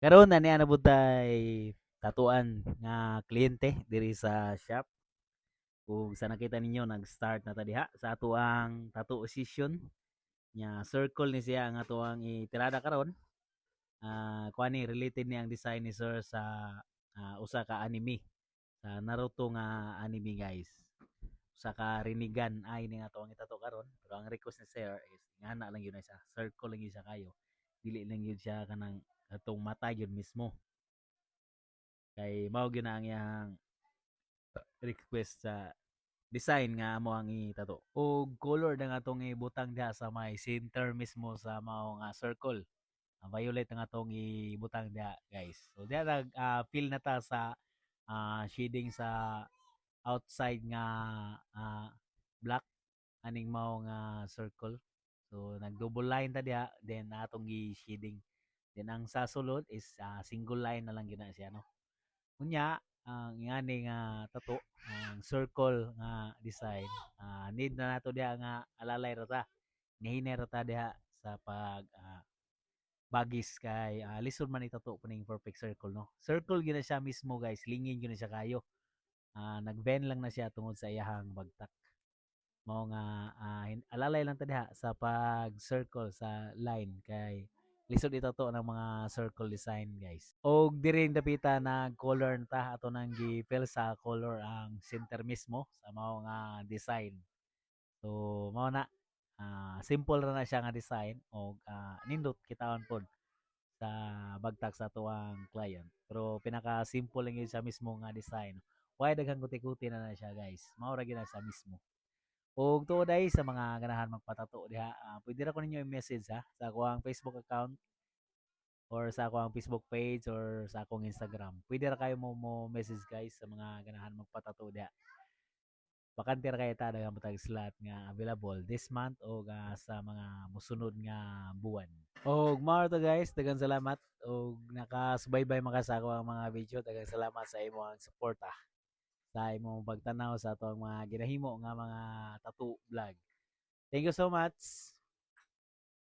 Karon na niya nabutay tatuan nga kliyente diri sa shop. Kung sa nakita ninyo nag-start na ta diha sa ato ang tattoo session nya circle ni siya ang ato ang itirada karon. Kuan ni related ni ang design ni sir sa usa ka anime sa Naruto nga anime guys. Usa ka rinigan ay ni ato ang itato karon pero ang request ni sir is ngana lang yun sa circle lang yun siya kayo. Dili lang yun siya kanang atong mata yun mismo. Kay mao gyud na ang iyang request sa design nga amo ang itato. O color na nga itong ibutang diha sa may center mismo sa mao nga circle. Violet nga itong ibutang diha guys. So diha nag feel na ta sa shading sa outside nga black aning mao nga circle. So nag double line ta diha then atong gi-shading. Then ang sa sulod is single line na lang gina siya no. Unya, ang ingani nga tattoo, ang circle nga design, need na nato diha nga alalay ra ta. Nihinay ra ta diha sa pag bagis kay lisod man itato kuning perfect circle no. Circle gyud na siya mismo guys, lingin gyud na siya kayo. Nag-bend lang na siya tungod sa iyahang bagtak. Mao nga alalay lang ta diha sa pag circle sa line kay lisod ito to ng mga circle design guys. Og diri dapita na color na ta ato nang gi-fill sa color ang center mismo sa mao nga design. So mao na simple ra na siya nga design og nindot kitawan pod sa bagtak sa tuwang client. Pero pinaka simple lang yun sa mismo nga design. Why daghang kuti-kuti na siya guys. Mao ra gyud na sa mismo. Og tuod ay sa mga ganahan magpatato diha, pwede ra ko ninyo i-message sa akong Facebook account or sa akong Facebook page or sa akong Instagram. Pwede ra kayo mo message guys sa mga ganahan magpatato diha. Bakante ra kayo ta daghang matag slot nga available this month o sa mga mosunod nga buwan. Og mao to guys, daghang salamat og nakasubaybay maka sa akong mga video. Daghang salamat sa imong suporta sa imong pagtanaw sa atong mga ginahimo nga mga tattoo vlog. Thank you so much.